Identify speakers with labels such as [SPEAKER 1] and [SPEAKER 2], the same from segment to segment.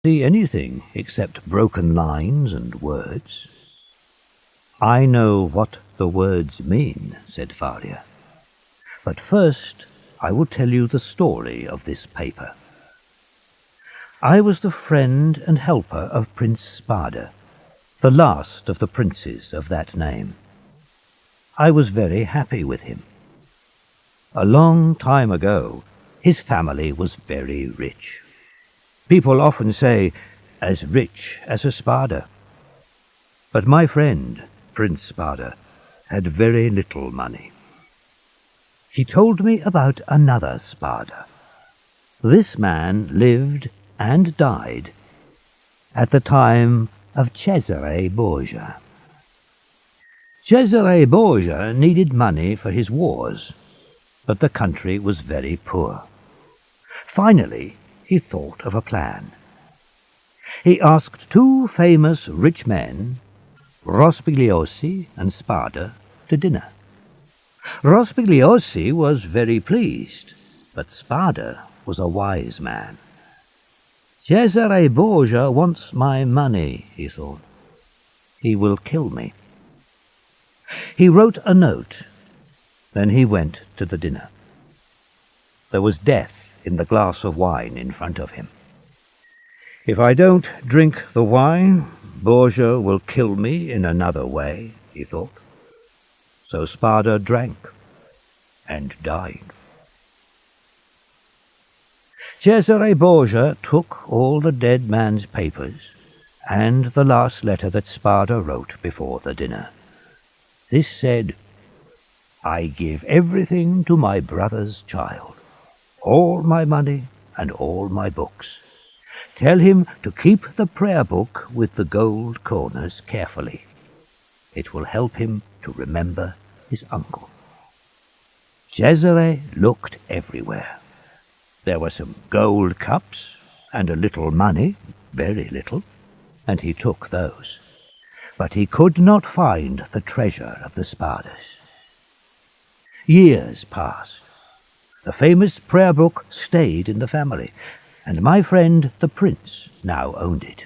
[SPEAKER 1] see anything except broken lines and words." "I know what the words mean," said Faria. "But first I will tell you the story of this paper. I was the friend and helper of Prince Spada, the last of the princes of that name. I was very happy with him. A long time ago, his family was very rich. People often say, as rich as a Spada. But my friend, Prince Spada, had very little money. He told me about another Spada. This man lived and died at the time of Cesare Borgia. Cesare Borgia needed money for his wars, but the country was very poor. Finally, he thought of a plan. He asked two famous rich men, Rospigliosi and Spada, to dinner. Rospigliosi was very pleased, but Spada was a wise man. "Cesare Borgia wants my money," he thought. "He will kill me." He wrote a note. Then he went to the dinner. There was death in the glass of wine in front of him. "If I don't drink the wine, Borgia will kill me in another way," he thought. So Spada drank and died. Cesare Borgia took all the dead man's papers and the last letter that Spada wrote before the dinner. This said, "I give everything to my brother's child, all my money and all my books. Tell him to keep the prayer book with the gold corners carefully. It will help him to remember his uncle." Cesare looked everywhere. There were some gold cups and a little money, very little, and he took those. But he could not find the treasure of the Spadas. Years passed. The famous prayer book stayed in the family, and my friend the prince now owned it.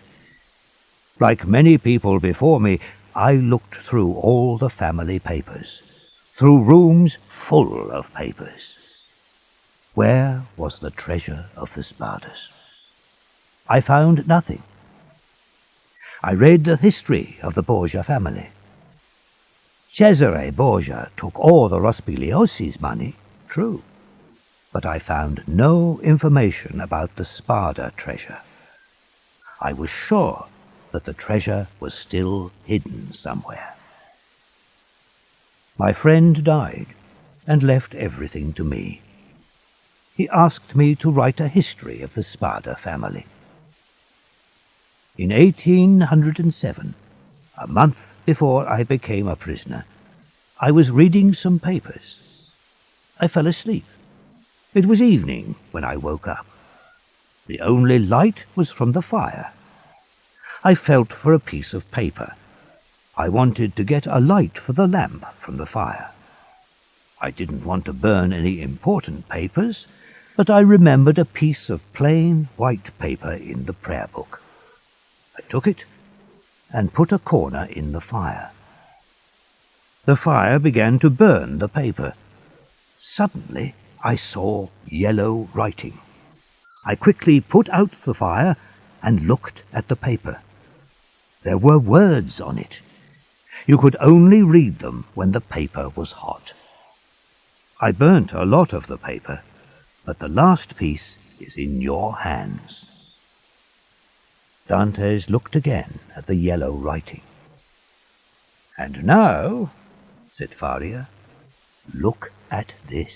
[SPEAKER 1] Like many people before me, I looked through all the family papers, through rooms full of papers. Where was the treasure of the Spadas? I found nothing. I read the history of the Borgia family. Cesare Borgia took all the Rospigliosi's money, true, but I found no information about the Spada treasure. I was sure that the treasure was still hidden somewhere. My friend died and left everything to me. He asked me to write a history of the Spada family. In 1807, a month before I became a prisoner, I was reading some papers. I fell asleep. It was evening when I woke up. The only light was from the fire. I felt for a piece of paper. I wanted to get a light for the lamp from the fire. I didn't want to burn any important papers, but I remembered a piece of plain white paper in the prayer book. I took it and put a corner in the fire. The fire began to burn the paper. Suddenly I saw yellow writing. I quickly put out the fire and looked at the paper. There were words on it. You could only read them when the paper was hot. I burnt a lot of the paper, but the last piece is in your hands." Dantes looked again at the yellow writing. "And now," said Faria, "look at this."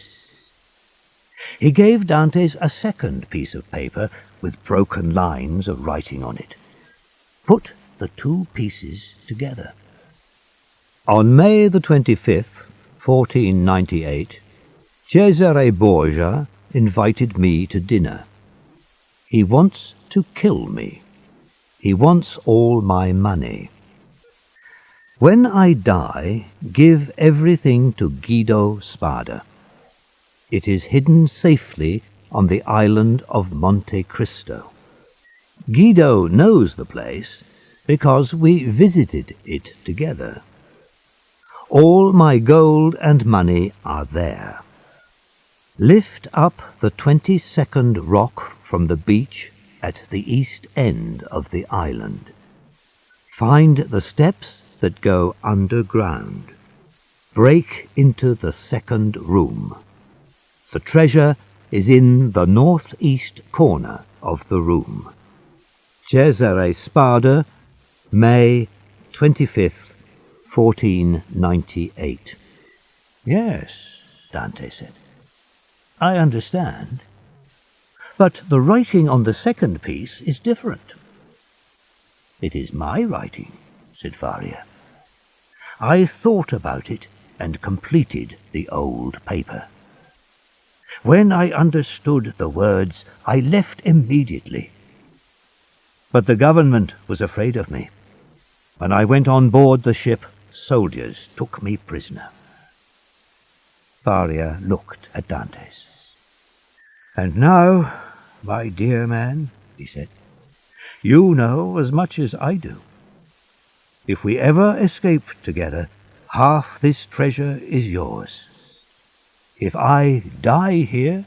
[SPEAKER 1] He gave Dantes a second piece of paper with broken lines of writing on it. Put the two pieces together. On May the 25th, 1498, Cesare Borgia invited me to dinner. He wants to kill me. He wants all my money. When I die, give everything to Guido Spada. It is hidden safely on the island of Monte Cristo. Guido knows the place because we visited it together. All my gold and money are there. Lift up the 22nd rock from the beach at the east end of the island. Find the steps that go underground. Break into the second room. The treasure is in the northeast corner of the room. Cesare Spada, May 25th, 1498. Yes, Dante said. I understand. But the writing on the second piece is different. It is my writing, said Faria. I thought about it and completed the old paper. When I understood the words, I left immediately. But the government was afraid of me. When I went on board the ship, soldiers took me prisoner. Faria looked at Dantes. And now, my dear man, he said, you know as much as I do. If we ever escape together, half this treasure is yours. If I die here,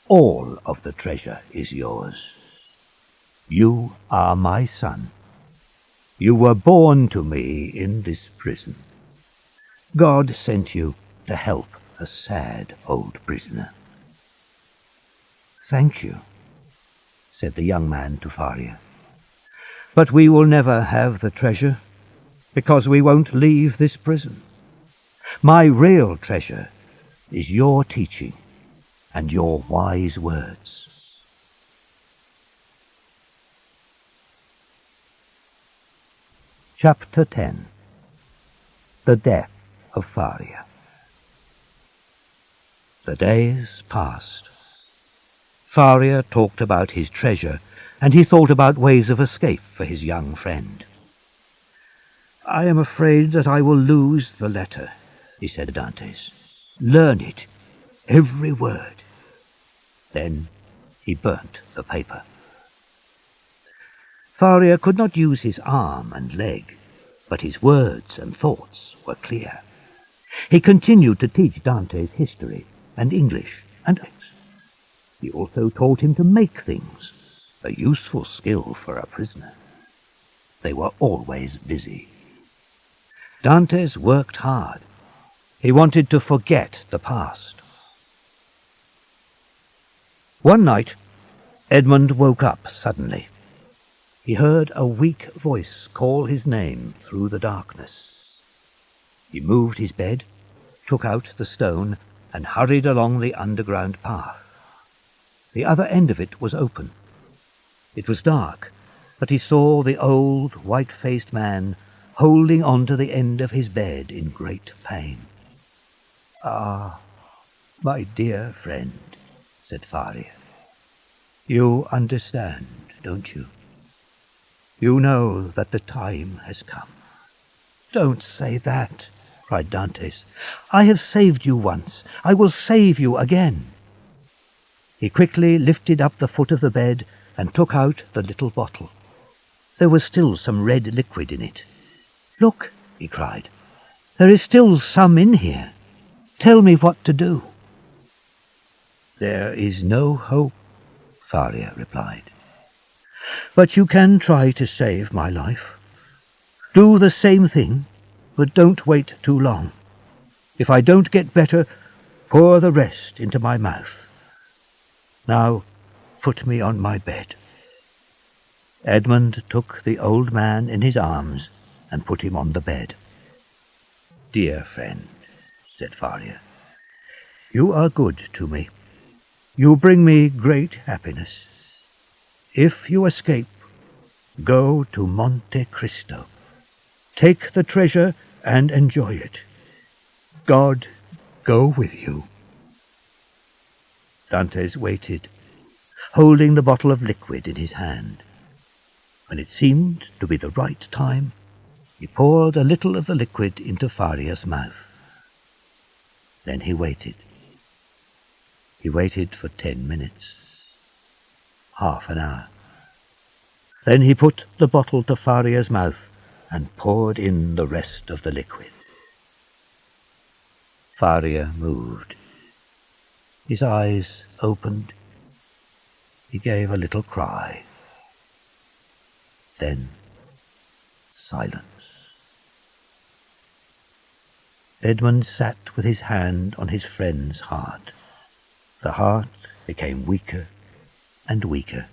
[SPEAKER 1] all of the treasure is yours. You are my son. You were born to me in this prison. God sent you to help a sad old prisoner. Thank you, said the young man to Faria. But we will never have the treasure, because we won't leave this prison. My real treasure is your teaching and your wise words. Chapter 10. The Death of Faria. The days passed. Faria talked about his treasure, and he thought about ways of escape for his young friend. I am afraid that I will lose the letter, he said to Dantes. Learn it, every word. Then he burnt the paper. Faria could not use his arm and leg, but his words and thoughts were clear. He continued to teach Dantes history and English and ethics. He also taught him to make things, a useful skill for a prisoner. They were always busy. Dantes worked hard. He wanted to forget the past. One night, Edmund woke up suddenly. He heard a weak voice call his name through the darkness. He moved his bed, took out the stone, and hurried along the underground path. The other end of it was open. It was dark, but he saw the old, white-faced man holding on to the end of his bed in great pain. Ah, my dear friend, said Faria. You understand, don't you? You know that the time has come. Don't say that, cried Dantes. I have saved you once. I will save you again. He quickly lifted up the foot of the bed and took out the little bottle. There was still some red liquid in it. Look, he cried. There is still some in here. Tell me what to do. There is no hope, Faria replied. But you can try to save my life. Do the same thing, but don't wait too long. If I don't get better, pour the rest into my mouth. Now, put me on my bed. Edmund took the old man in his arms and put him on the bed. Dear friend, said Faria, you are good to me. You bring me great happiness. If you escape, go to Monte Cristo. Take the treasure and enjoy it. God go with you. Dantes waited, holding the bottle of liquid in his hand. When it seemed to be the right time, he poured a little of the liquid into Faria's mouth. Then he waited. He waited for 10 minutes, half an hour. Then he put the bottle to Faria's mouth and poured in the rest of the liquid. Faria moved. His eyes opened. He gave a little cry. Then silence. Edmund sat with his hand on his friend's heart. The heart became weaker and weaker,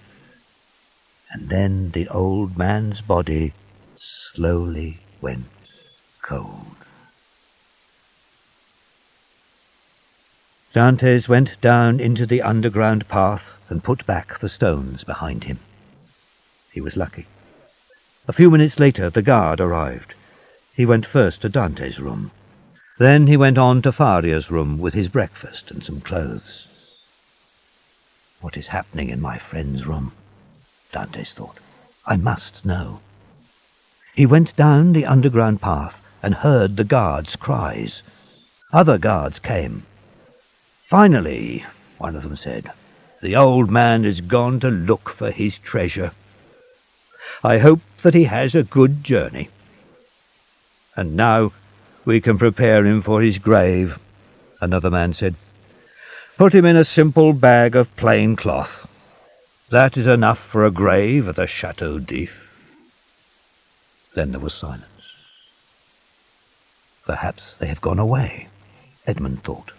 [SPEAKER 1] and then the old man's body slowly went cold. Dantes went down into the underground path and put back the stones behind him. He was lucky. A few minutes later the guard arrived. He went first to Dante's room. Then he went on to Faria's room with his breakfast and some clothes. What is happening in my friend's room? Dantes thought. I must know. He went down the underground path and heard the guards' cries. Other guards came. Finally, one of them said, the old man is gone to look for his treasure. I hope that he has a good journey. And now we can prepare him for his grave, another man said. Put him in a simple bag of plain cloth. That is enough for a grave at the Chateau d'If. Then there was silence. Perhaps they have gone away, Edmund thought.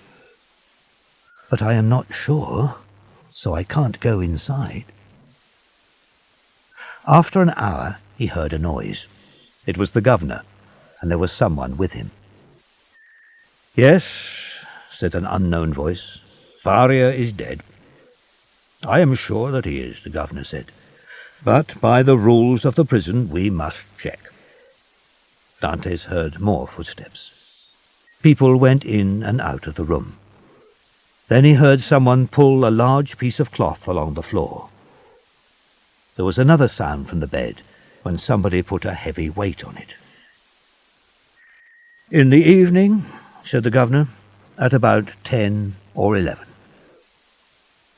[SPEAKER 1] But I am not sure, so I can't go inside. After an hour he heard a noise. It was the governor, and there was someone with him. Yes, said an unknown voice, Faria is dead. I am sure that he is, the governor said, but by the rules of the prison we must check. Dantes heard more footsteps. People went in and out of the room. Then he heard someone pull a large piece of cloth along the floor. There was another sound from the bed when somebody put a heavy weight on it. In the evening, said the governor, at about 10 or 11.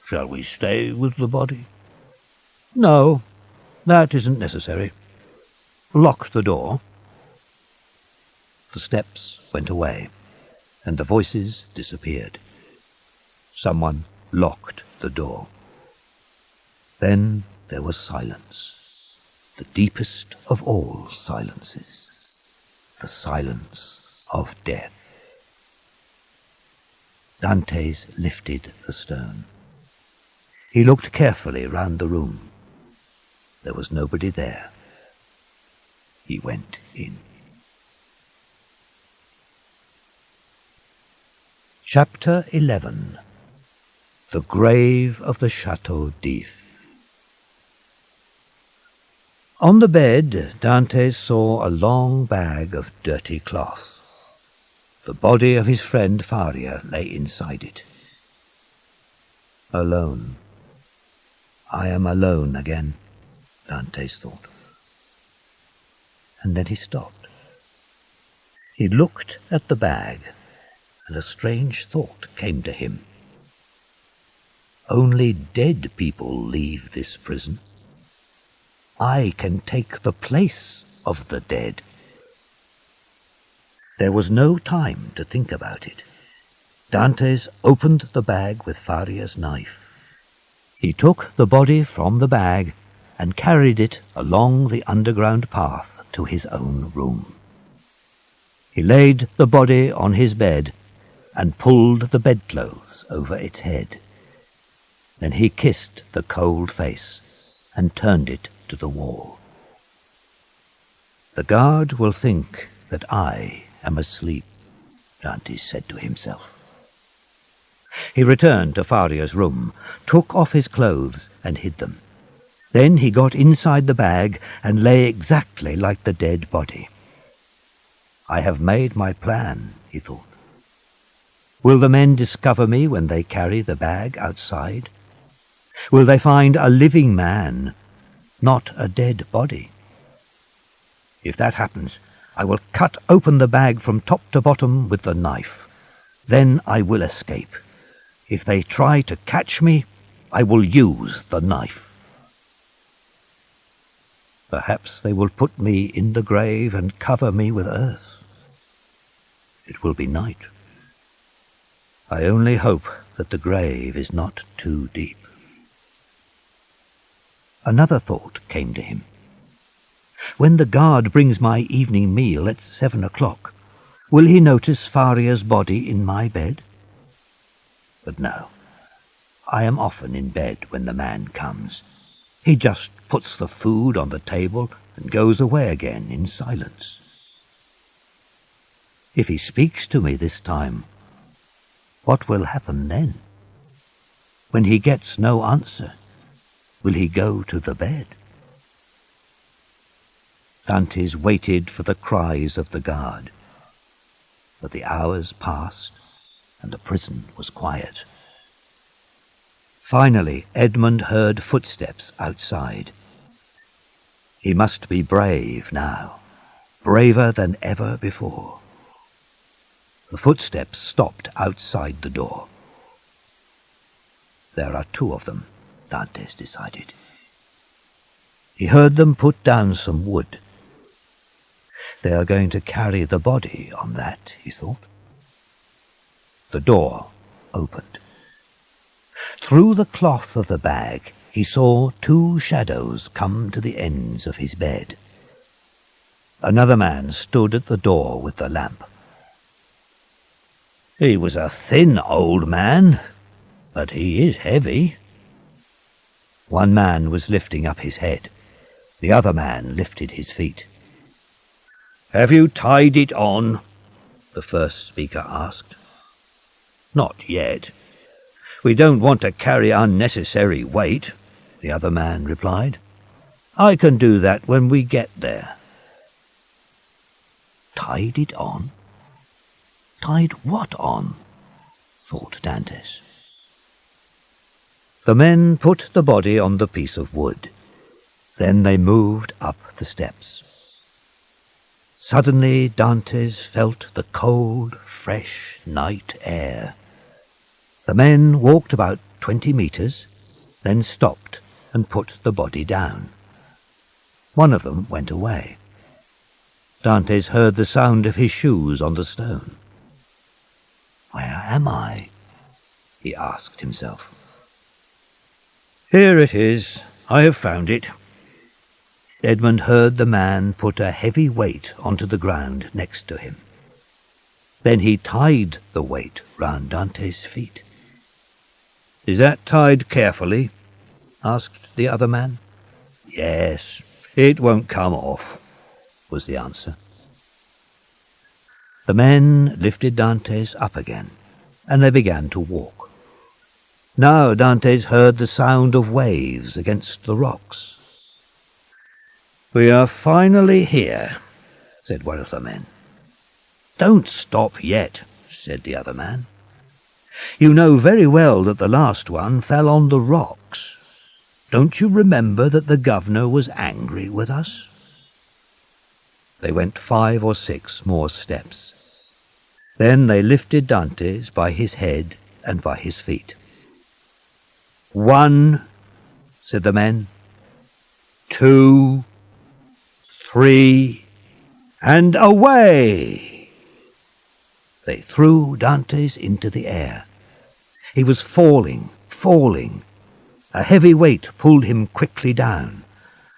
[SPEAKER 1] Shall we stay with the body? No, that isn't necessary. Lock the door. The steps went away, and the voices disappeared. Someone locked the door. Then there was silence, the deepest of all silences, the silence of death. Dantes lifted the stone. He looked carefully round the room. There was nobody there. He went in. Chapter 11. The Grave of the Chateau d'If. On the bed, Dantes saw a long bag of dirty cloth. The body of his friend Faria lay inside it. Alone. I am alone again, Dantes thought. And then he stopped. He looked at the bag, and a strange thought came to him. Only dead people leave this prison. I can take the place of the dead. There was no time to think about it. Dantes opened the bag with Faria's knife. He took the body from the bag and carried it along the underground path to his own room. He laid the body on his bed and pulled the bedclothes over its head. Then he kissed the cold face and turned it to the wall. The guard will think that I am asleep, Dantes said to himself. He returned to Faria's room, took off his clothes and hid them. Then he got inside the bag and lay exactly like the dead body. I have made my plan, he thought. Will the men discover me when they carry the bag outside? Will they find a living man, not a dead body? If that happens, I will cut open the bag from top to bottom with the knife. Then I will escape. If they try to catch me, I will use the knife. Perhaps they will put me in the grave and cover me with earth. It will be night. I only hope that the grave is not too deep. Another thought came to him. When the guard brings my evening meal at 7 o'clock, will he notice Faria's body in my bed? But no, I am often in bed when the man comes. He just puts the food on the table and goes away again in silence. If he speaks to me this time, what will happen then? When he gets no answer, will he go to the bed? Dantes waited for the cries of the guard, but the hours passed and the prison was quiet. Finally, Edmund heard footsteps outside. He must be brave now, braver than ever before. The footsteps stopped outside the door. There are 2 of them, Dantes decided. He heard them put down some wood. They are going to carry the body on that, he thought. The door opened. Through the cloth of the bag, he saw 2 shadows come to the ends of his bed. Another man stood at the door with the lamp. He was a thin old man, but he is heavy. One man was lifting up his head. The other man lifted his feet. "Have you tied it on?" the first speaker asked. "Not yet. We don't want to carry unnecessary weight," the other man replied. "I can do that when we get there." Tied it on? Tied what on? thought Dantes. The men put the body on the piece of wood. Then they moved up the steps. Suddenly Dantes felt the cold, fresh night air. The men walked about 20 meters, then stopped and put the body down. One of them went away. Dantes heard the sound of his shoes on the stone. "Where am I?" he asked himself. "Here it is. I have found it." Edmund heard the man put a heavy weight onto the ground next to him. Then he tied the weight round Dantes' feet. "Is that tied carefully?" asked the other man. "Yes, it won't come off," was the answer. The men lifted Dantes up again, and they began to walk. Now Dantes heard the sound of waves against the rocks. "We are finally here," said one of the men. "Don't stop yet," said the other man. "You know very well that the last one fell on the rocks. Don't you remember that the governor was angry with us?" They went 5 or 6 more steps. Then they lifted Dantes by his head and by his feet. "1," said the men. "2, 3, and away!" They threw Dantes into the air. He was falling. A heavy weight pulled him quickly down.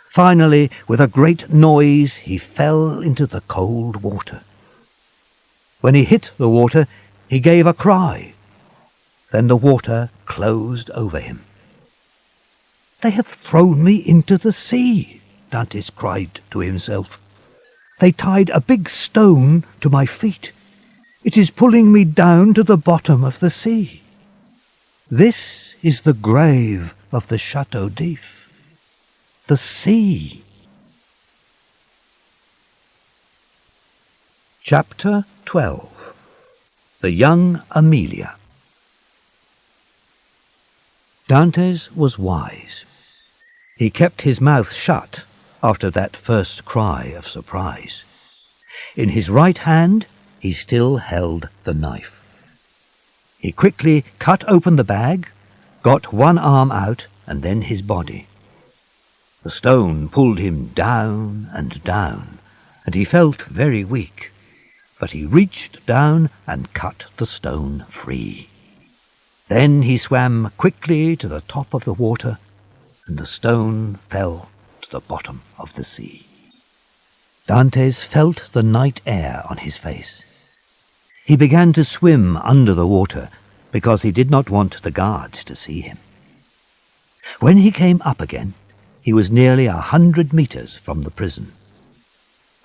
[SPEAKER 1] Finally, with a great noise, he fell into the cold water. When he hit the water, he gave a cry. Then the water closed over him. "They have thrown me into the sea," Dantes cried to himself. "They tied a big stone to my feet. It is pulling me down to the bottom of the sea. This is the grave of the Chateau d'If. The sea." Chapter 12. The Young Amelia. Dantes was wise. He kept his mouth shut after that first cry of surprise. In his right hand he still held the knife. He quickly cut open the bag, got one arm out and then his body. The stone pulled him down and down, and he felt very weak, but he reached down and cut the stone free. Then he swam quickly to the top of the water, and the stone fell to the bottom of the sea. Dantes felt the night air on his face. He began to swim under the water, because he did not want the guards to see him. When he came up again, he was nearly 100 meters from the prison.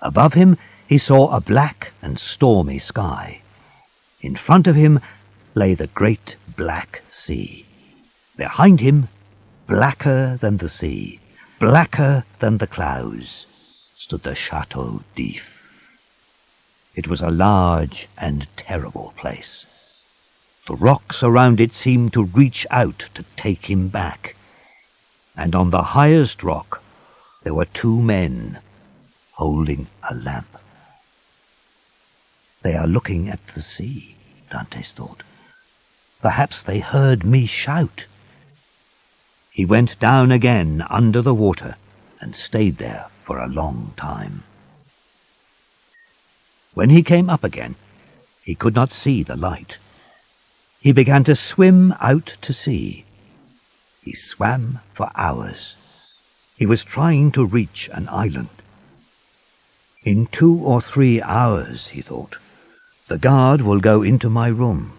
[SPEAKER 1] Above him he saw a black and stormy sky. In front of him lay the great black sea. Behind him, blacker than the sea, blacker than the clouds, stood the Chateau d'If. It was a large and terrible place. The rocks around it seemed to reach out to take him back, and on the highest rock there were 2 men holding a lamp. They are looking at the sea, Dantes thought. Perhaps they heard me shout. He went down again under the water and stayed there for a long time. When he came up again, he could not see the light. He began to swim out to sea. He swam for hours. He was trying to reach an island. In 2 or 3 hours, he thought, the guard will go into my room.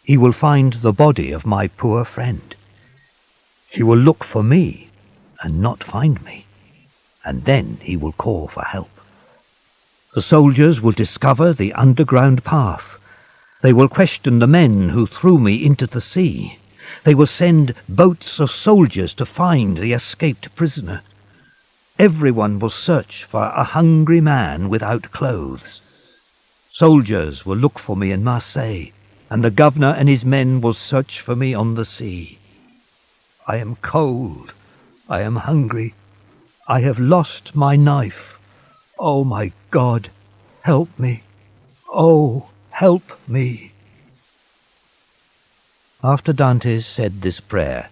[SPEAKER 1] He will find the body of my poor friend. He will look for me and not find me, and then he will call for help. The soldiers will discover the underground path. They will question the men who threw me into the sea. They will send boats of soldiers to find the escaped prisoner. Everyone will search for a hungry man without clothes. Soldiers will look for me in Marseille, and the governor and his men will search for me on the sea. I am cold. I am hungry. I have lost my knife. Oh, my God, help me. Oh, help me. After Dantes said this prayer,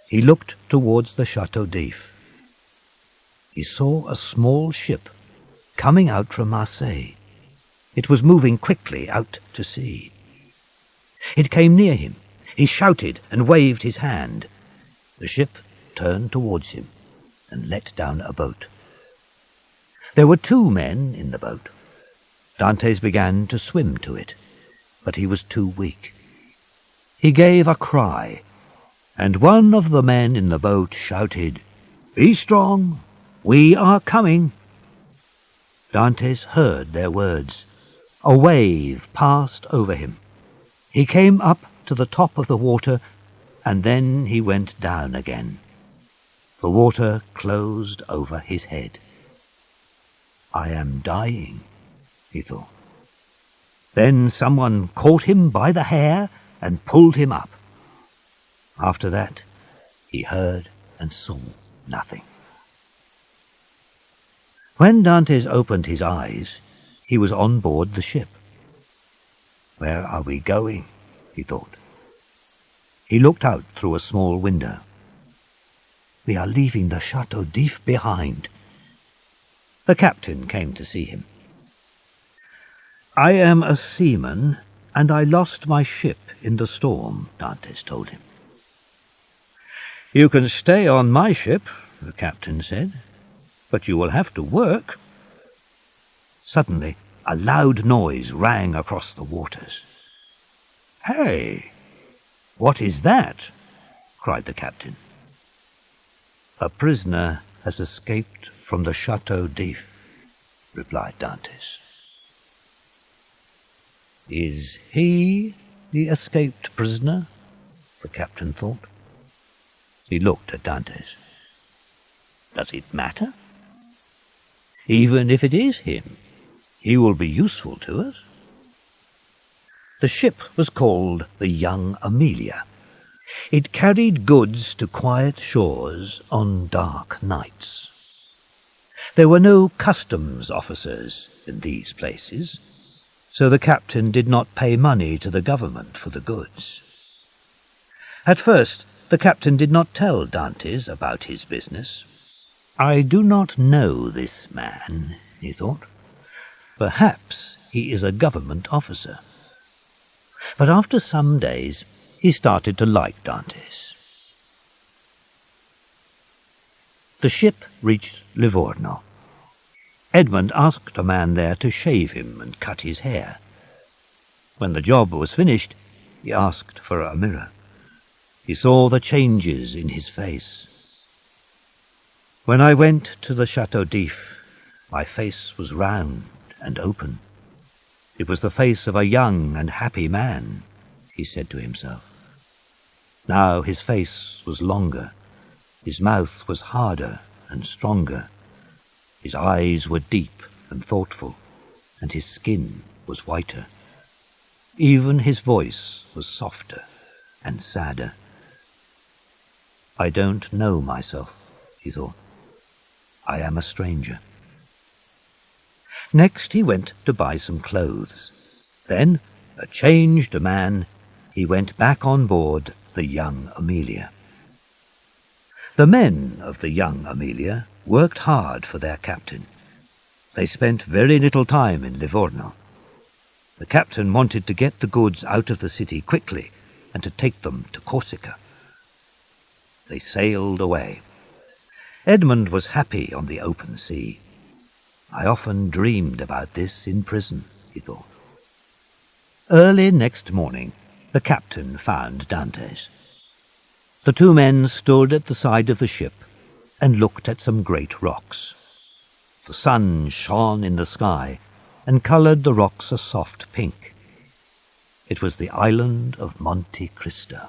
[SPEAKER 1] he looked towards the Chateau d'If. He saw a small ship coming out from Marseille. It was moving quickly out to sea. It came near him. He shouted and waved his hand. The ship turned towards him and let down a boat. There were 2 men in the boat. Dantes began to swim to it, but he was too weak. He gave a cry, and one of the men in the boat shouted, "Be strong, we are coming." Dantes heard their words. A wave passed over him. He came up to the top of the water, and then he went down again. The water closed over his head. I am dying, he thought. Then someone caught him by the hair and pulled him up. After that, he heard and saw nothing. When Dantes opened his eyes, he was on board the ship. Where are we going? He thought. He looked out through a small window. We are leaving the Chateau d'If behind. The captain came to see him. I am a seaman, and I lost my ship in the storm, Dantes told him. You can stay on my ship, the captain said, but you will have to work. Suddenly, a loud noise rang across the waters. Hey, what is that? Cried the captain. A prisoner has escaped from the Chateau d'If, replied Dantes. Is he the escaped prisoner? The captain thought. He looked at Dantes. Does it matter? Even if it is him, he will be useful to us. The ship was called the Young Amelia. It carried goods to quiet shores on dark nights. There were no customs officers in these places, so the captain did not pay money to the government for the goods. At first, the captain did not tell Dantes about his business. I do not know this man, he thought. Perhaps he is a government officer. But after some days, he started to like Dantes. The ship reached Livorno. Edmund asked a man there to shave him and cut his hair. When the job was finished, he asked for a mirror. He saw the changes in his face. When I went to the Chateau d'If, my face was round and open. It was the face of a young and happy man, he said to himself. Now his face was longer, his mouth was harder and stronger, his eyes were deep and thoughtful, and his skin was whiter. Even his voice was softer and sadder. I don't know myself, he thought. I am a stranger. Next he went to buy some clothes. Then, a changed man, he went back on board the Young Amelia. The men of the Young Amelia worked hard for their captain. They spent very little time in Livorno. The captain wanted to get the goods out of the city quickly and to take them to Corsica. They sailed away. Edmund was happy on the open sea. I often dreamed about this in prison, he thought. Early next morning, the captain found Dantes. The two men stood at the side of the ship and looked at some great rocks. The sun shone in the sky and coloured the rocks a soft pink. It was the island of Monte Cristo.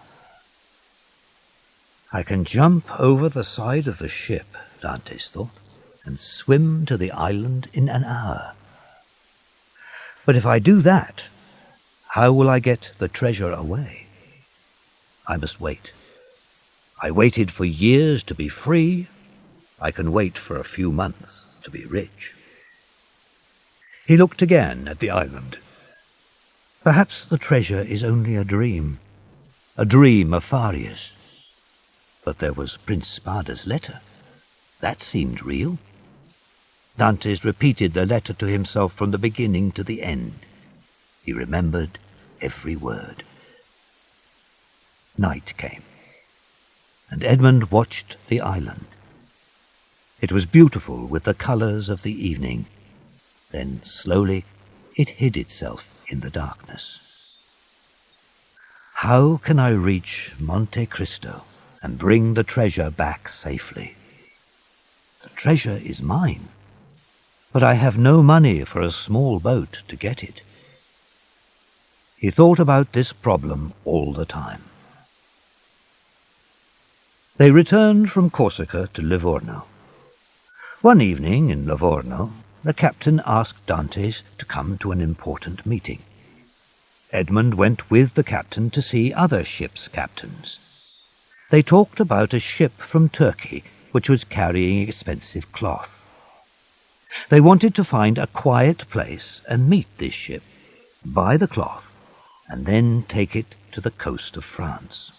[SPEAKER 1] I can jump over the side of the ship, Dantes thought, and swim to the island in an hour. But if I do that, how will I get the treasure away? I must wait. I waited for years to be free. I can wait for a few months to be rich. He looked again at the island. Perhaps the treasure is only a dream of Faria's. But there was Prince Spada's letter. That seemed real. Dantes repeated the letter to himself from the beginning to the end. He remembered every word. Night came, and Edmund watched the island. It was beautiful with the colours of the evening. Then, slowly, it hid itself in the darkness. How can I reach Monte Cristo and bring the treasure back safely? The treasure is mine, but I have no money for a small boat to get it. He thought about this problem all the time. They returned from Corsica to Livorno. One evening in Livorno, the captain asked Dantes to come to an important meeting. Edmund went with the captain to see other ships' captains. They talked about a ship from Turkey which was carrying expensive cloth. They wanted to find a quiet place and meet this ship, buy the cloth, and then take it to the coast of France.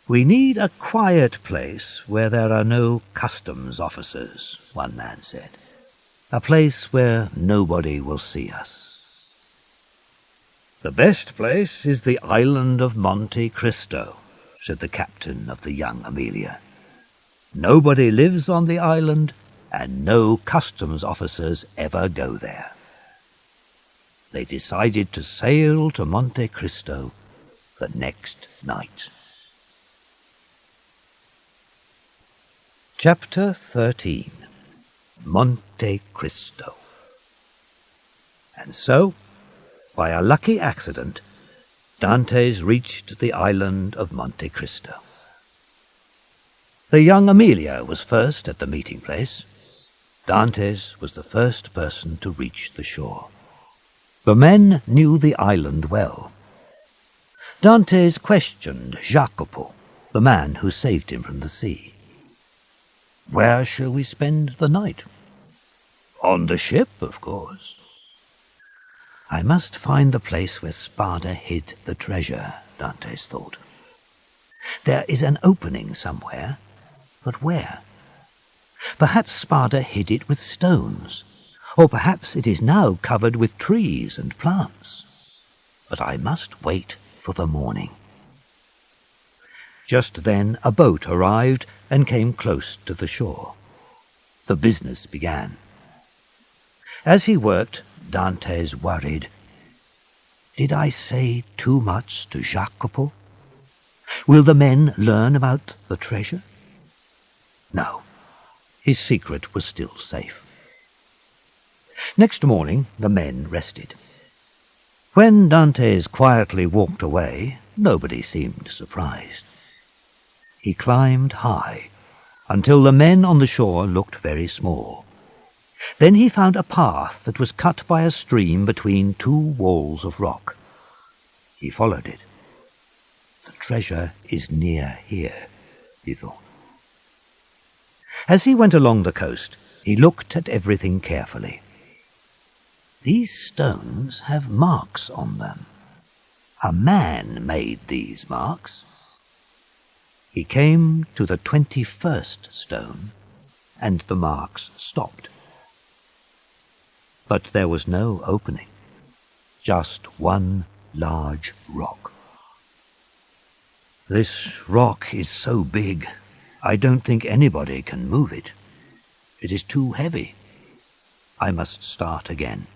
[SPEAKER 1] "We need a quiet place where there are no customs officers," one man said. "A place where nobody will see us." "The best place is the island of Monte Cristo," said the captain of the Young Amelia. "Nobody lives on the island, and no customs officers ever go there." They decided to sail to Monte Cristo the next night. Chapter 13. Monte Cristo. And so, by a lucky accident, Dantes reached the island of Monte Cristo. The Young Amelia was first at the meeting place. Dantes was the first person to reach the shore. The men knew the island well. Dantes questioned Jacopo, the man who saved him from the sea. "Where shall we spend the night?" "On the ship, of course." "I must find the place where Spada hid the treasure," Dantes thought. "There is an opening somewhere, but where? Perhaps Sparta hid it with stones, or perhaps it is now covered with trees and plants. But I must wait for the morning. Just then a boat arrived and came close to the shore. The business began. As he worked, Dantes worried. Did I say too much to Jacopo? Will the men learn about the treasure? No, his secret was still safe. Next morning the men rested. When Dantes quietly walked away, nobody seemed surprised. He climbed high, until the men on the shore looked very small. Then he found a path that was cut by a stream between two walls of rock. He followed it. The treasure is near here, he thought. As he went along the coast, he looked at everything carefully. These stones have marks on them. A man made these marks. He came to the 21st stone, and the marks stopped. But there was no opening, just one large rock. This rock is so big, I don't think anybody can move it. It is too heavy. I must start again.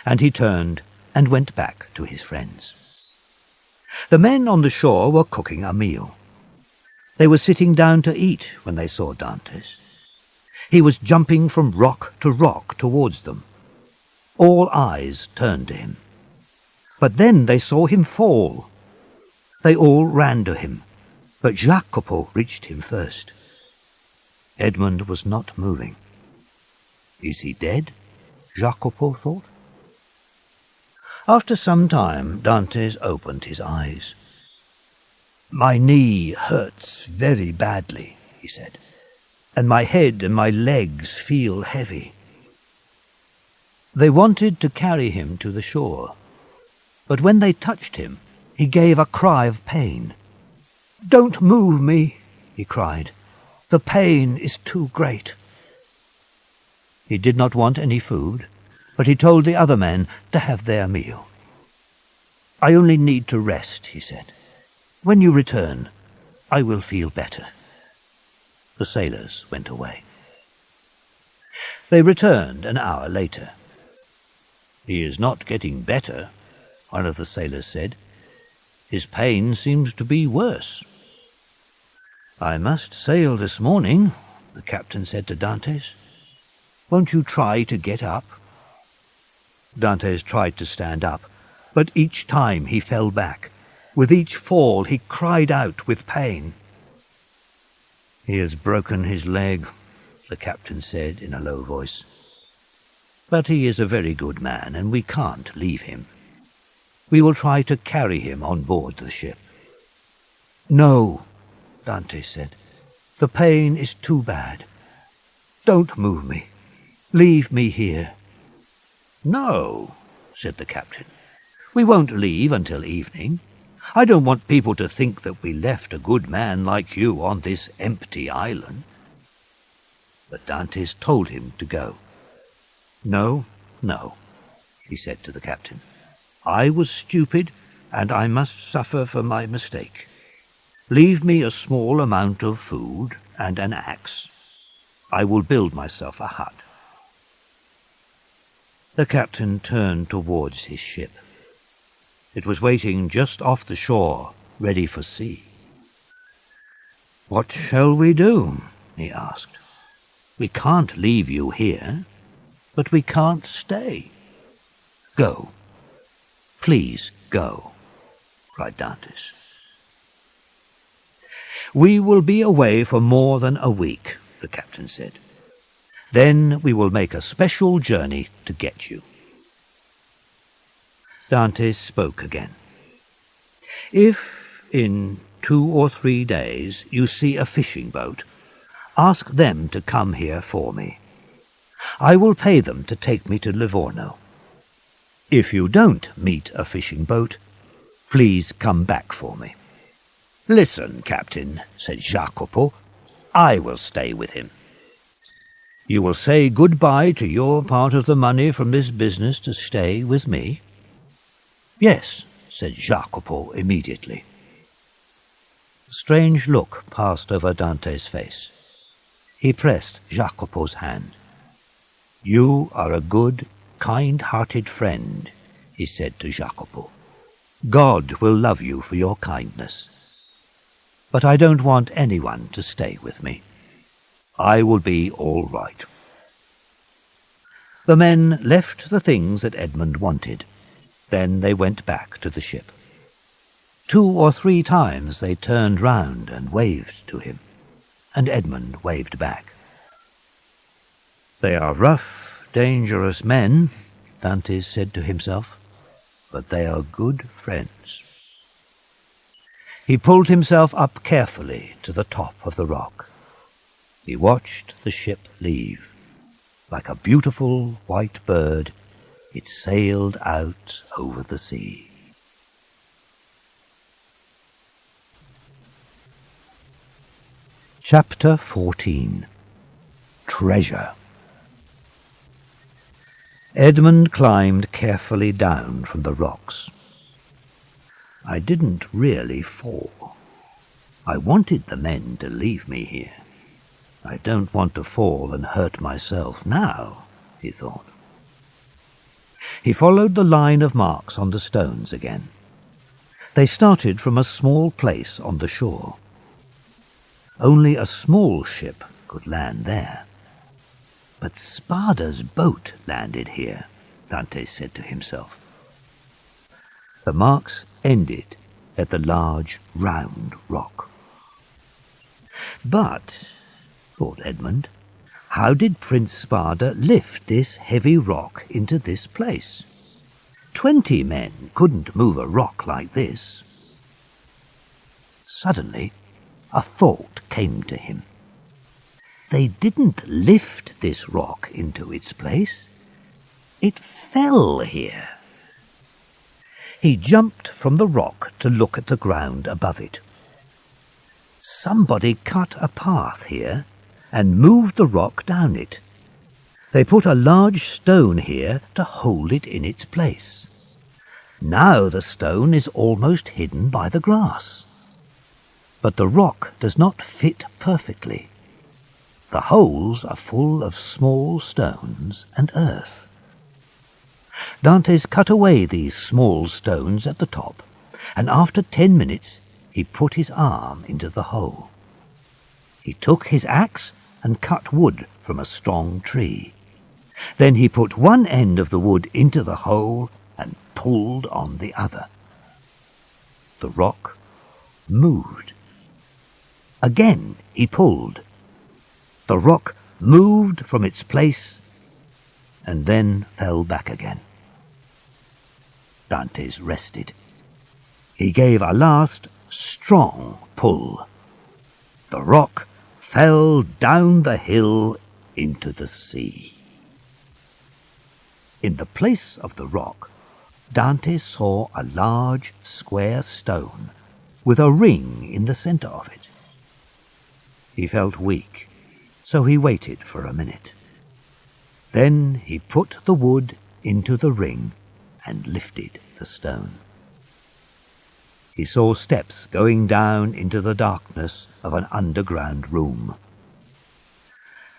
[SPEAKER 1] And he turned and went back to his friends. The men on the shore were cooking a meal. They were sitting down to eat when they saw Dantes. He was jumping from rock to rock towards them. All eyes turned to him. But then they saw him fall. They all ran to him, but Jacopo reached him first. Edmund was not moving. Is he dead? Jacopo thought. After some time, Dantes opened his eyes. My knee hurts very badly, he said, and my head and my legs feel heavy. They wanted to carry him to the shore, but when they touched him, he gave a cry of pain. Don't move me, he cried. The pain is too great. He did not want any food, but he told the other men to have their meal. I only need to rest, he said. When you return, I will feel better. The sailors went away. They returned an hour later. He is not getting better, one of the sailors said. His pain seems to be worse. I must sail this morning, the captain said to Dantes. Won't you try to get up? Dantes tried to stand up, but each time he fell back. With each fall he cried out with pain. He has broken his leg, the captain said in a low voice. But he is a very good man, and we can't leave him. We will try to carry him on board the ship. No, Dantes said. The pain is too bad. Don't move me. Leave me here. No, said the captain. We won't leave until evening. I don't want people to think that we left a good man like you on this empty island. But Dantes told him to go. No, no, he said to the captain. I was stupid, and I must suffer for my mistake. Leave me a small amount of food and an axe. I will build myself a hut. The captain turned towards his ship. It was waiting just off the shore, ready for sea. What shall we do? He asked. We can't leave you here, but we can't stay. Go. Please go, cried Dantes. We will be away for more than a week, the captain said. Then we will make a special journey to get you. Dantes spoke again. If, in 2 or 3 days, you see a fishing boat, ask them to come here for me. I will pay them to take me to Livorno. If you don't meet a fishing boat, please come back for me. Listen, Captain, said Jacopo. I will stay with him. You will say good-bye to your part of the money from this business to stay with me?" "Yes," said Jacopo immediately. A strange look passed over Dante's face. He pressed Jacopo's hand. "You are a good, kind-hearted friend," he said to Jacopo. "God will love you for your kindness. But I don't want anyone to stay with me. I will be all right." The men left the things that Edmund wanted. Then they went back to the ship. 2 or 3 times they turned round and waved to him, and Edmund waved back. "They are rough, dangerous men," Dante said to himself, "but they are good friends." He pulled himself up carefully to the top of the rock. He watched the ship leave. Like a beautiful white bird, it sailed out over the sea. Chapter 14. Treasure. Edmund climbed carefully down from the rocks. I didn't really fall. I wanted the men to leave me here. I don't want to fall and hurt myself now, he thought. He followed the line of marks on the stones again. They started from a small place on the shore. Only a small ship could land there. But Spada's boat landed here, Dante said to himself. The marks ended at the large, round rock. But, thought Edmund, how did Prince Spada lift this heavy rock into this place? 20 men couldn't move a rock like this. Suddenly, a thought came to him. They didn't lift this rock into its place. It fell here. He jumped from the rock to look at the ground above it. Somebody cut a path here and moved the rock down it. They put a large stone here to hold it in its place. Now the stone is almost hidden by the grass. But the rock does not fit perfectly. The holes are full of small stones and earth. Dantes cut away these small stones at the top, and after 10 minutes he put his arm into the hole. He took his axe and cut wood from a strong tree. Then he put one end of the wood into the hole and pulled on the other. The rock moved. Again he pulled. The rock moved from its place and then fell back again. Dantes rested. He gave a last strong pull. The rock fell down the hill into the sea. In the place of the rock, Dante saw a large square stone with a ring in the centre of it. He felt weak, so he waited for a minute. Then he put the wood into the ring and lifted the stone. He saw steps going down into the darkness of an underground room.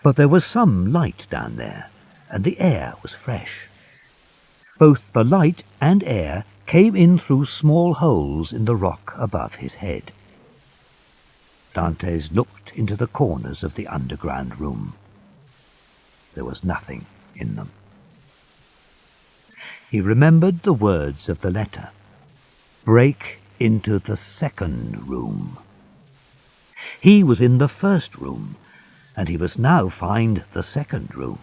[SPEAKER 1] But there was some light down there, and the air was fresh. Both the light and air came in through small holes in the rock above his head. Dantes looked into the corners of the underground room. There was nothing in them. He remembered the words of the letter. Break into the second room. He was in the first room, and he must now find the second room.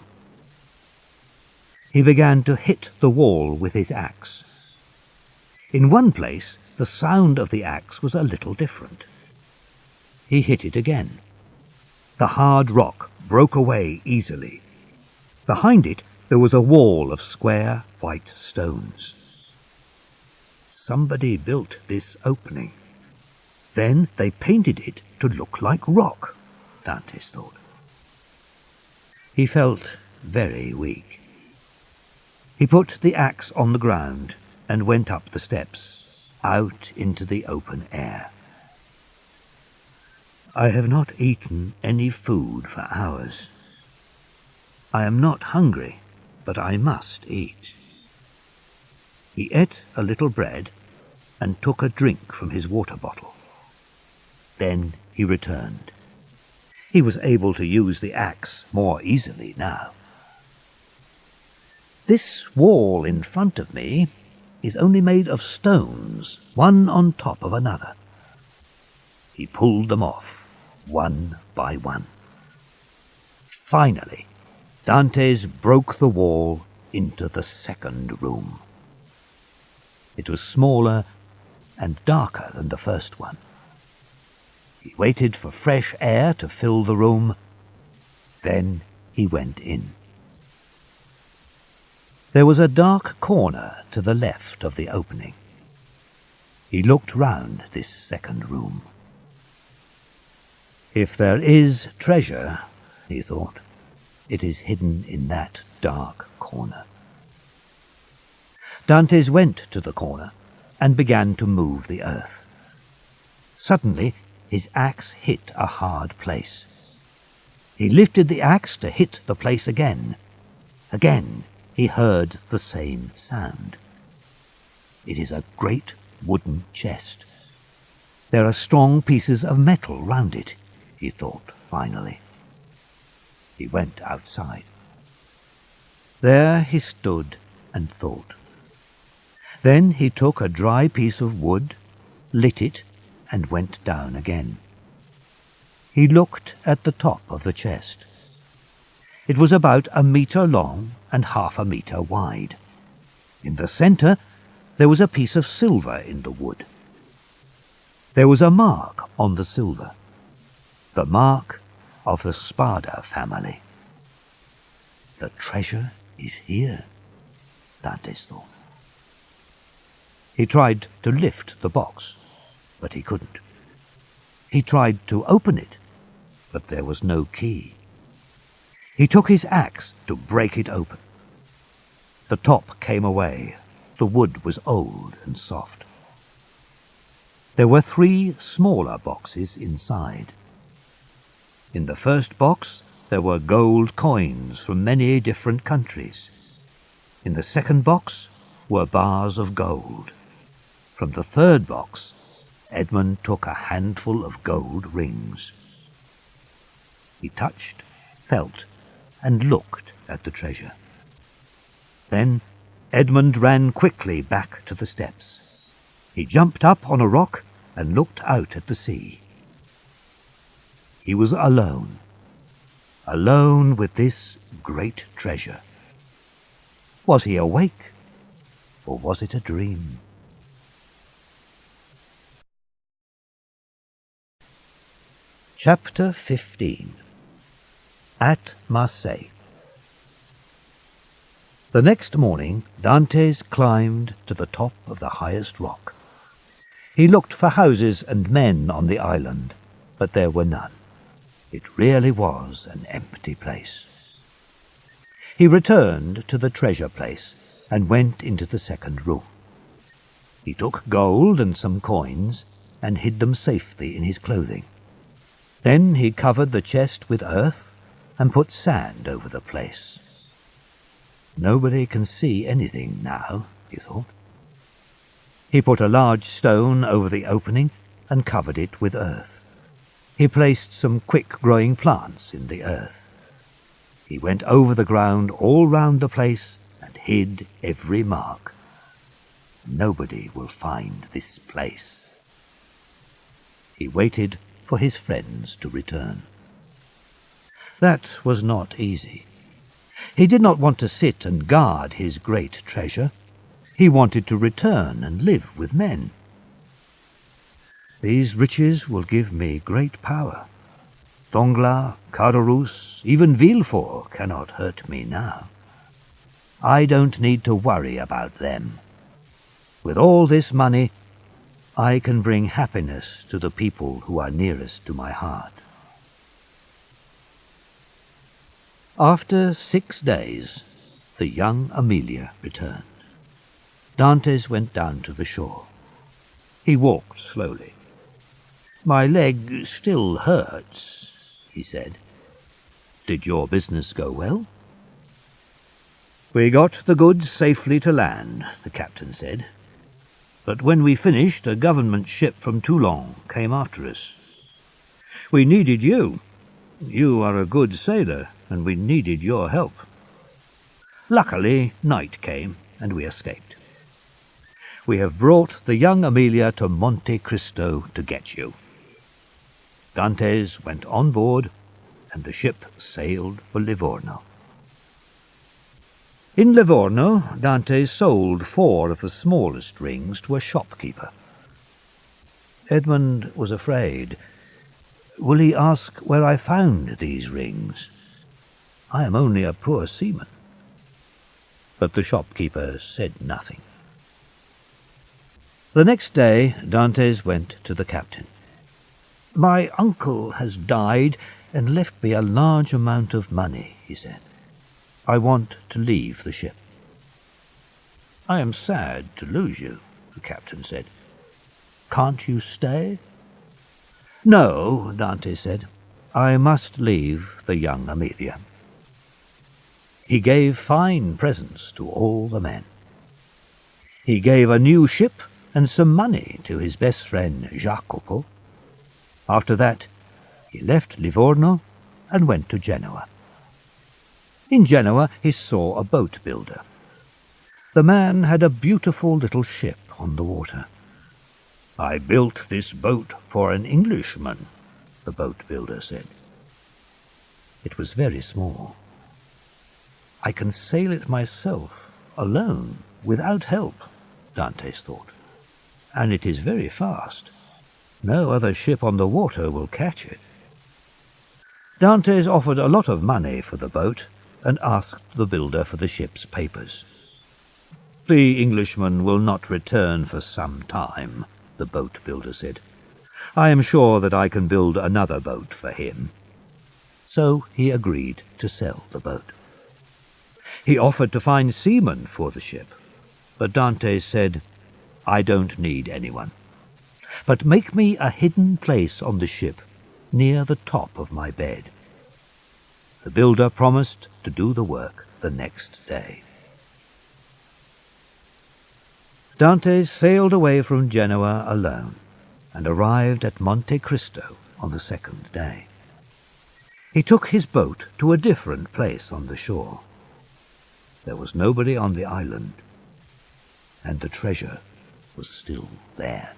[SPEAKER 1] He began to hit the wall with his axe. In one place, the sound of the axe was a little different. He hit it again. The hard rock broke away easily. Behind it there was a wall of square white stones. Somebody built this opening. Then they painted it to look like rock, Dantes thought. He felt very weak. He put the axe on the ground and went up the steps, out into the open air. I have not eaten any food for hours. I am not hungry, but I must eat. He ate a little bread and took a drink from his water bottle. Then he returned. He was able to use the axe more easily now. This wall in front of me is only made of stones, one on top of another. He pulled them off, one by one. Finally, Dantes broke the wall into the second room. It was smaller and darker than the first one. He waited for fresh air to fill the room. Then he went in. There was a dark corner to the left of the opening. He looked round this second room. If there is treasure, he thought, it is hidden in that dark corner. Dantes went to the corner and began to move the earth. Suddenly, his axe hit a hard place. He lifted the axe to hit the place again. Again, he heard the same sound. It is a great wooden chest. There are strong pieces of metal round it, he thought finally. He went outside. There he stood and thought. Then he took a dry piece of wood, lit it, and went down again. He looked at the top of the chest. It was about 1 meter long and half a meter wide. In the centre there was a piece of silver in the wood. There was a mark on the silver, the mark of the Spada family. The treasure is here, Dantes thought. He tried to lift the box, but he couldn't. He tried to open it, but there was no key. He took his axe to break it open. The top came away. The wood was old and soft. There were 3 smaller boxes inside. In the first box there were gold coins from many different countries. In the second box were bars of gold. From the third box, Edmund took a handful of gold rings. He touched, felt, and looked at the treasure. Then Edmund ran quickly back to the steps. He jumped up on a rock and looked out at the sea. He was alone with this great treasure. Was he awake, or was it a dream? Chapter 15. At Marseille. The next morning Dantes climbed to the top of the highest rock. He looked for houses and men on the island, but there were none. It really was an empty place. He returned to the treasure place and went into the second room. He took gold and some coins and hid them safely in his clothing. Then he covered the chest with earth and put sand over the place. Nobody can see anything now, he thought. He put a large stone over the opening and covered it with earth. He placed some quick-growing plants in the earth. He went over the ground all round the place and hid every mark. Nobody will find this place. He waited for his friends to return. That was not easy. He did not want to sit and guard his great treasure. He wanted to return and live with men. These riches will give me great power. Danglars, Caderousse, even Villefort cannot hurt me now. I don't need to worry about them. With all this money, I can bring happiness to the people who are nearest to my heart. After 6 days, the young Amelia returned. Dantes went down to the shore. He walked slowly. "My leg still hurts," he said. "Did your business go well?" "We got the goods safely to land," the captain said. "But when we finished, a government ship from Toulon came after us. We needed you. You are a good sailor, and we needed your help. Luckily, night came, and we escaped. We have brought the young Amelia to Monte Cristo to get you." Dantes went on board, and the ship sailed for Livorno. In Livorno, Dantes sold 4 of the smallest rings to a shopkeeper. Edmund was afraid. Will he ask where I found these rings? I am only a poor seaman. But the shopkeeper said nothing. The next day Dantes went to the captain. "My uncle has died and left me a large amount of money," he said. "I want to leave the ship." "I am sad to lose you," the captain said. "Can't you stay?" "No," Dantes said. "I must leave the young Amelia." He gave fine presents to all the men. He gave a new ship and some money to his best friend Jacopo. After that, he left Livorno and went to Genoa. In Genoa he saw a boat builder. The man had a beautiful little ship on the water. "I built this boat for an Englishman," the boat builder said. It was very small. "I can sail it myself, alone, without help," Dantes thought. "And it is very fast. No other ship on the water will catch it." Dantes offered a lot of money for the boat and asked the builder for the ship's papers. "The Englishman will not return for some time," the boat builder said. "I am sure that I can build another boat for him." So he agreed to sell the boat. He offered to find seamen for the ship, but Dantes said, "I don't need anyone. But make me a hidden place on the ship, near the top of my bed." The builder promised to do the work the next day. Dantes sailed away from Genoa alone, and arrived at Monte Cristo on the 2nd day. He took his boat to a different place on the shore. There was nobody on the island, and the treasure was still there.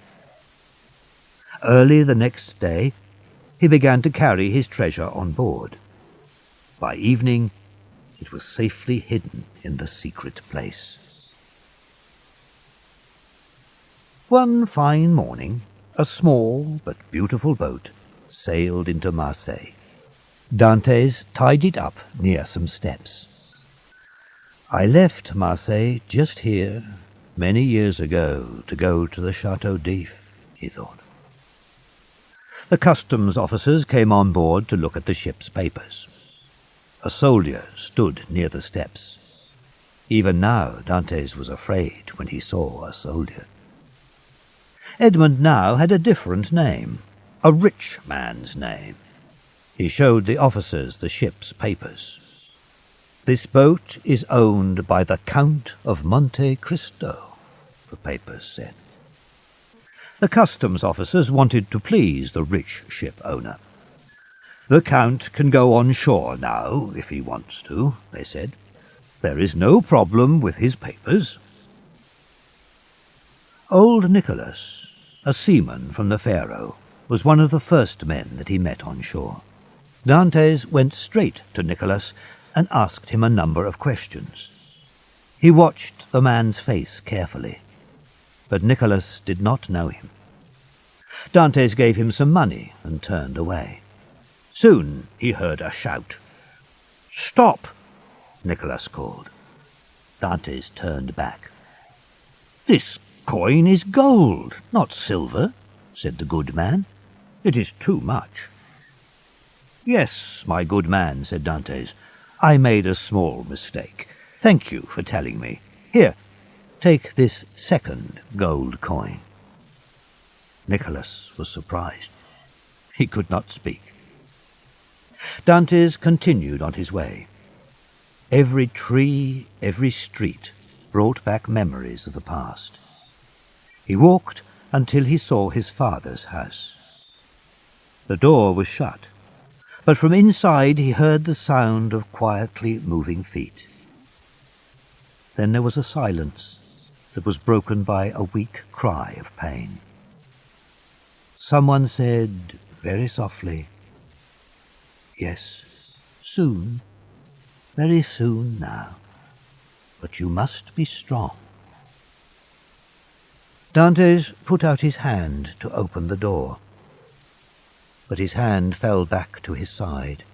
[SPEAKER 1] Early the next day, he began to carry his treasure on board. By evening, it was safely hidden in the secret place. One fine morning, a small but beautiful boat sailed into Marseille. Dantes tied it up near some steps. "I left Marseille just here many years ago to go to the Chateau d'If," he thought. The customs officers came on board to look at the ship's papers. A soldier stood near the steps. Even now Dantes was afraid when he saw a soldier. Edmund now had a different name, a rich man's name. He showed the officers the ship's papers. "This boat is owned by the Count of Monte Cristo," the papers said. The customs officers wanted to please the rich ship owner. "The Count can go on shore now, if he wants to," they said. "There is no problem with his papers." Old Nicholas, a seaman from the Faro, was one of the first men that he met on shore. Dantes went straight to Nicholas and asked him a number of questions. He watched the man's face carefully, but Nicholas did not know him. Dantes gave him some money and turned away. Soon he heard a shout. "Stop!" Nicholas called. Dantes turned back. "This coin is gold, not silver," said the good man. "It is too much." "Yes, my good man," said Dantes. I made a small mistake. Thank you for telling me. Here, take this second gold coin." Nicholas was surprised. He could not speak. Dantes continued on his way. Every tree, every street brought back memories of the past. He walked until he saw his father's house. The door was shut, but from inside he heard the sound of quietly moving feet. Then there was a silence that was broken by a weak cry of pain. Someone said very softly, "Yes, soon, very soon now, but you must be strong." Dantes put out his hand to open the door, but his hand fell back to his side.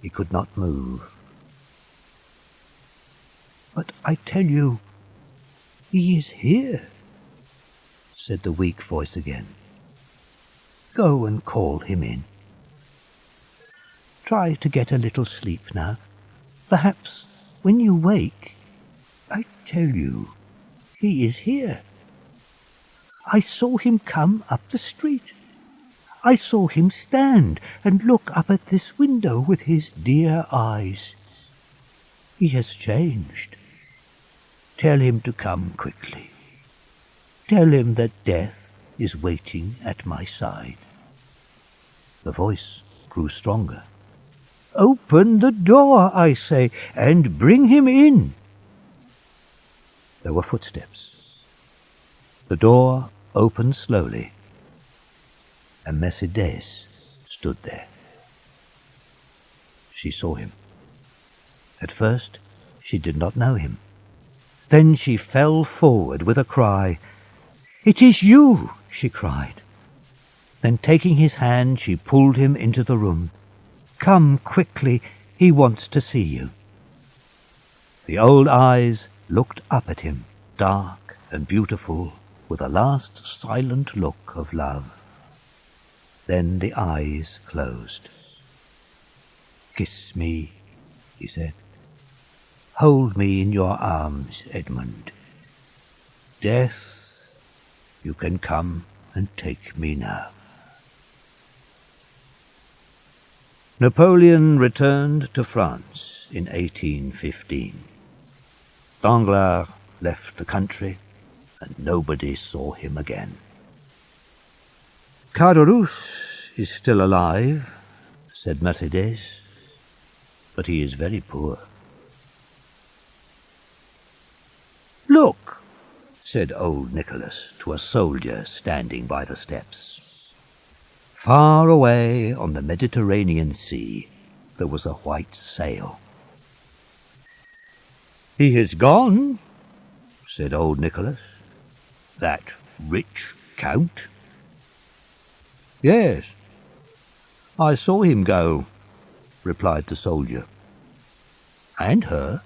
[SPEAKER 1] He could not move. "But I tell you, he is here," said the weak voice again. "Go and call him in. Try to get a little sleep now. Perhaps when you wake, I tell you, he is here. I saw him come up the street. I saw him stand and look up at this window with his dear eyes. He has changed. Tell him to come quickly. Tell him that death is waiting at my side." The voice grew stronger. "Open the door, I say, and bring him in." There were footsteps. The door opened slowly, and Mercedes stood there. She saw him. At first she did not know him. Then she fell forward with a cry. "It is you!" she cried. Then taking his hand she pulled him into the room. "Come quickly, he wants to see you." The old eyes looked up at him, dark and beautiful, with a last silent look of love. Then the eyes closed. "Kiss me," he said. "Hold me in your arms, Edmund. Death, you can come and take me now." Napoleon returned to France in 1815. Danglars left the country, and nobody saw him again. "Caderousse is still alive," said Mercedes, "but he is very poor." "Look," said old Nicholas to a soldier standing by the steps. Far away on the Mediterranean Sea there was a white sail. "He is gone," said old Nicholas. "That rich count?" "Yes, I saw him go," replied the soldier. "And her?"